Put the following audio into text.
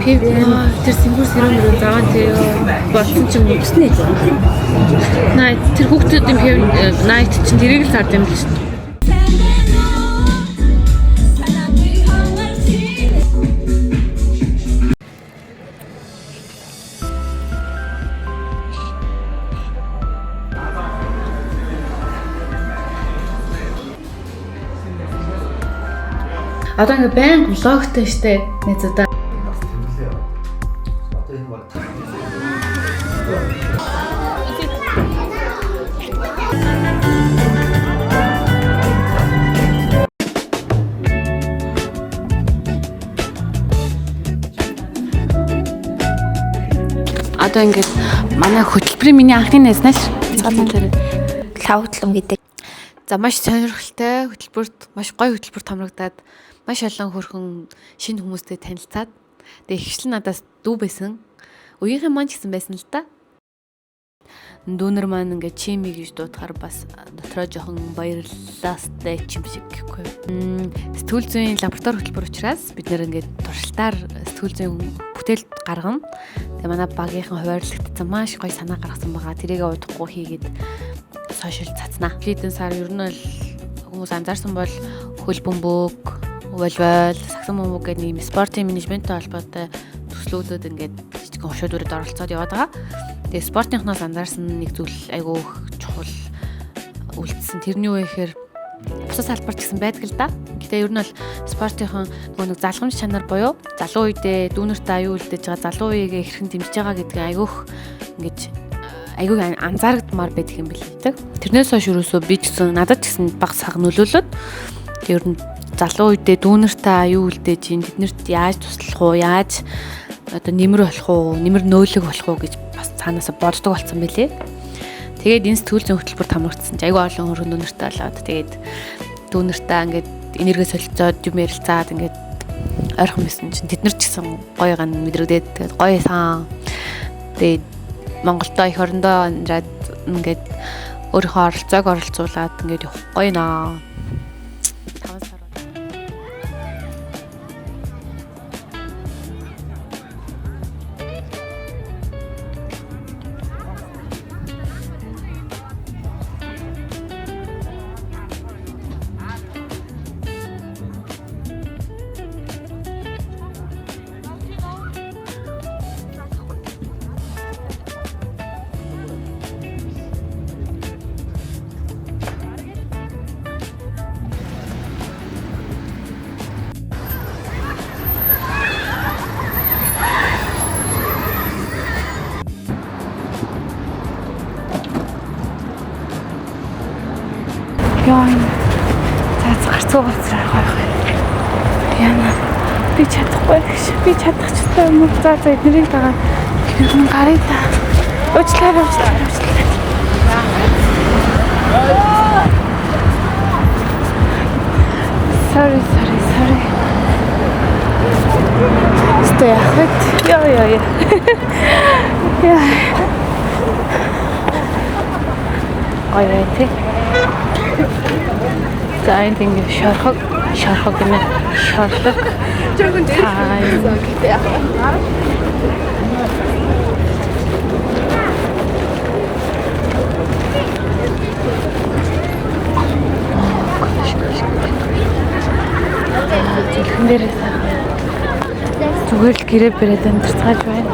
тэр сингүр сэрэмрэн зааван тэр болсон ч юм уу гэснэ. Найт тэр хүүхдүүдийн найт чинь тэрийг л зардсан юм л шүү дээ. Одоо ингээ баян влогтой штэ нэзэдэ. Одоо ингээд манай хөтөлбөрийн миний анхны найзнаас цаалан дээр лавтлам гэдэг. За маш сонирхолтой хөтөлбөрт маш гоё хөтөлбөр томрогдоод маш олон хөрхөн шинэ хүмүүстэй танилцаад тэгээ ихчлэн надаас дүү байсан. Үеийнхэн маань ч гэсэн байсан л да. Дүүнер маань ингээд чими гэж дуудахаар бас дотроо жоохон баярлалаастай чим шиг гэхгүй. Сэтгүүл зүйн лаборатори хөтөлбөр учраас бид нэр ингээд туршилтаар сэтгүүл зүйн бүтээл гаргана. Тэгээ манай багийнхан хуваарлагдсан маш гоё санаа гаргасан байгаа. Тэрийгээ удахгүй хийгээд сошиал цацнаа. Хэдэн сар ер нь л хүмүүс анзаарсан бол хөл бөмбөг, волейбол, сагсан бөмбөг гэдэг нэм спортын менежменттэй холбоотой төслүүдүүд ингээд жижигхэн хушуудад оролцоод яваад байгаа. Тэгээ спортынхноос анзаарсан нэг зүйл айгүй чухал үлдсэн. Тэрний юу гэхээр бусад салбарт гэсэн байдаг л да. Гэтэ ер нь бол спортынхон нэг залхамж чанар буюу залуу үедээ дүүнертэй аюул үлдээж байгаа залуу үеигээ хэрхэн дэмжиж байгаа гэдгийг айгүй анзаарагдмаар байдаг юм билээ. Тэрнээс хойш юусоо би ч гэсэн надад ч гэсэн баг саг нөлөөлөд ер нь залуу үедээ дүүнертэй аюул үлдээж ин тэднэрт яаж туслах уу, яаж одоо нэмэр болох уу, нэмэр нөөлөг болох уу гэж бас цаанаасаа боддог болсон байлээ. Тэгээд энэ сэтгүүл зүйн хөтөлбөр томрогдсон чи айгүй олон хөргөн дүүнертэй болоод тэгээд дүүнертэй ингээд энерги солилцоод юм ярилцаад ингээд ойрхон байсан чинь тэд нар ч гэсэн гоё ган мэдрэгдээд тэгээд гоё сан. Тэгээд Монголдо их орондоо амжаад ингээд өөрийнхөө оролцоог оролцуулаад ингээд явах гоё наа. 5 сар. Яа, цаац гарцуу болцроо гоё. Яна би чадахгүй гэж. Би чадах ч юм уу. За эднэрийг дагаад гэрэн гарыг та. Уучлаарай. Sorry. Стой ахт. Яа. Яа. Ой, тий. За энэ ингэ шорхог гэмээр шорлог. Жогон дээ. Яг. Зөвхөн дээрээ зүгээр л гэрээ бэрээд амьдарцгааж байна.